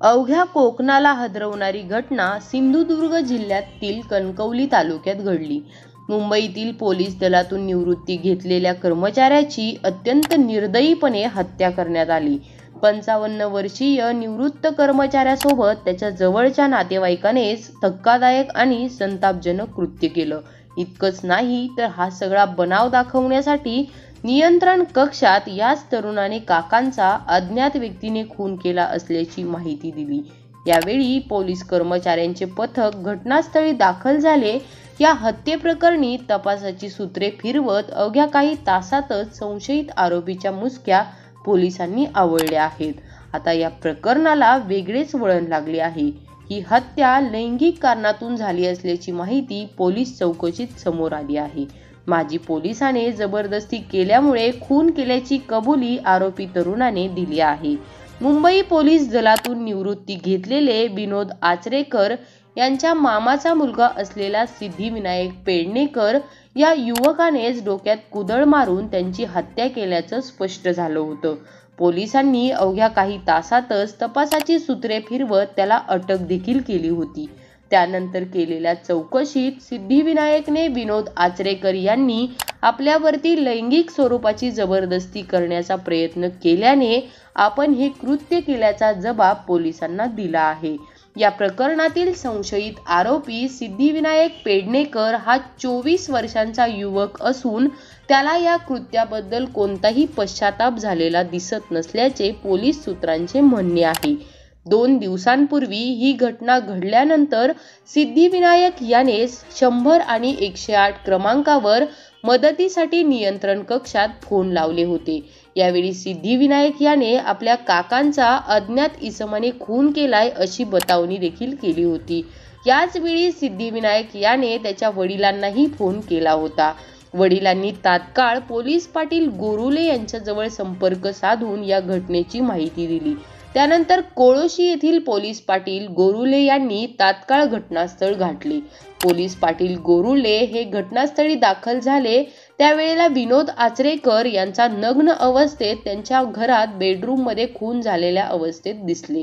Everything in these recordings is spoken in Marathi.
अवघ्या कोकणाला हादरवणारी घटना सिंधुदुर्ग जिल्ह्यातील कणकवली तालुक्यात घडली. मुंबईतील पोलीस दलातून निवृत्ती घेतलेल्या कर्मचाऱ्याची अत्यंत निर्दयीपणे हत्या करण्यात आली. 55 वर्षीय निवृत्त कर्मचाऱ्यासोबत त्याच्या जवळच्या नातेवाईकानेच धक्कादायक आणि संतापजनक कृत्य केलं. इतकंच नाही तर हा सगळा बनाव दाखवण्यासाठी नियंत्रण कक्षात याच तरुणाने काकांचा अज्ञात व्यक्तीने खून केला असल्याची माहिती दिली. यावेळी पोलीस कर्मचाऱ्यांचे पथक घटनास्थळी दाखल झाले. या हत्येप्रकरणी तपासाची सूत्रे फिरवत अवघ्या काही तासातच संशयित आरोपीच्या मुसक्या पोलिसांनी आवळल्या आहेत. आता या प्रकरणाला वेगळेच वळण लागले आहे. ही हत्या लैंगिक कारणातून झाली असल्याची माहिती पोलीस चौकशीत समोर आली आहे. माजी पोलिसाने जबरदस्ती केल्यामुळे खून केल्याची कबुली आरोपी तरुणाने दिली आहे. मुंबई पोलीस दलातून निवृत्ती घेतलेले विनोद आचरेकर यांच्या मामाचा मुलगा असलेला सिद्धिविनायक पेडणेकर या युवकानेच डोक्यात कुदळ मारून त्यांची हत्या केल्याचं स्पष्ट झालं होतं. पोलिसांनी अवघ्या काही तासातच तपासाची सूत्रे फिरवत त्याला अटक देखील केली होती. त्यानंतर केलेल्या चौकशीत सिद्धिविनायकने विनोद आचरेकर यांनी आपल्यावरती लैंगिक स्वरूपाची जबरदस्ती करण्याचा प्रयत्न केल्याने आपण हे कृत्य केल्याचा जबाब पोलिसांना दिला आहे. या प्रकरणातील संशयित आरोपी सिद्धिविनायक पेडणेकर हा 24 वर्षांचा युवक असून त्याला या कृत्याबद्दल कोणताही पश्चाताप झालेला दिसत नसल्याचे पोलीस सूत्रांचे म्हणणे आहे. 2 दिवसांपूर्वी ही घटना घडल्यानंतर सिद्धिविनायक याने 100 आणि 108 क्रमांकावर मदतीसाठी नियंत्रण कक्षात फोन लावले होते. यावेळी सिद्धिविनायक याने आपल्या काकांचा अज्ञात इसमाने खून केलाय अशी बतावणी देखील केली होती. याच वेळी सिद्धिविनायक याने त्याच्या वडिलांनाही फोन केला होता. वडिलांनी तात्काळ पोलीस पाटील गोरुले यांच्याजवळ संपर्क साधून या घटनेची माहिती दिली. त्यानंतर कोळोशी येथील पोलीस पाटील गोरुले यांनी तात्काळ घटनास्थळ गाठले. पोलीस पाटील गोरुले हे घटनास्थळी दाखल झाले. त्यावेळेला विनोद आचरेकर यांचा नग्न अवस्थेत त्यांच्या घरात बेडरूम मध्ये खून झालेल्या अवस्थेत दिसले.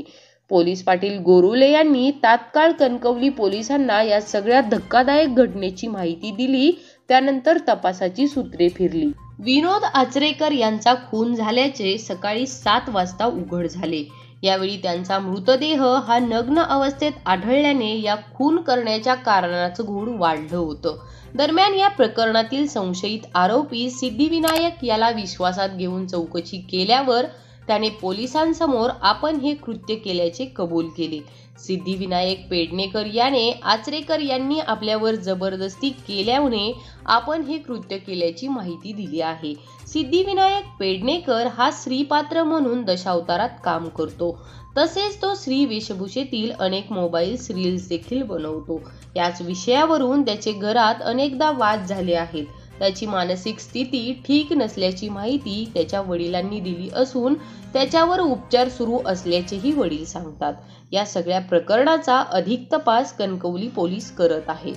पोलीस पाटील गोरुले यांनी तात्काळ कणकवली पोलिसांना या सगळ्या धक्कादायक घटनेची माहिती दिली. त्यानंतर तपासाची सूत्रे फिरली. विनोद आचरेकर यांचा खून झाल्याचे सकाळी 7 वाजता उघड झाले. यावेळी त्यांचा मृतदेह हा नग्न अवस्थेत आढळल्याने या खून करण्याच्या कारणाचं गूढ वाढलं होतं. दरम्यान या प्रकरणातील संशयित आरोपी सिद्धिविनायक याला विश्वासात घेऊन चौकशी केल्यावर त्याने पोलिसांसमोर आपण हे कृत्य केल्याचे कबूल केले. सिद्धिविनायक पेडणेकर याने आचरेकर यांनी आपल्यावर जबरदस्ती केल्याने आपण हे कृत्य केल्याची माहिती दिली आहे. सिद्धिविनायक पेडणेकर हा स्त्रीपात्र म्हणून दशावतारात काम करतो. तसेच तो स्त्री वेशभूषेतील अनेक मोबाईल रील्स देखील बनवतो. याच विषयावरून त्याचे घरात अनेकदा वाद झाले आहेत. त्याची मानसिक स्थिती ठीक नसल्याची माहिती त्याच्या वडिलांनी दिली असून त्याच्यावर उपचार सुरू असल्याचेही वडील सांगतात. या सगळ्या प्रकरणाचा अधिक तपास कणकवली पोलीस करत आहेत.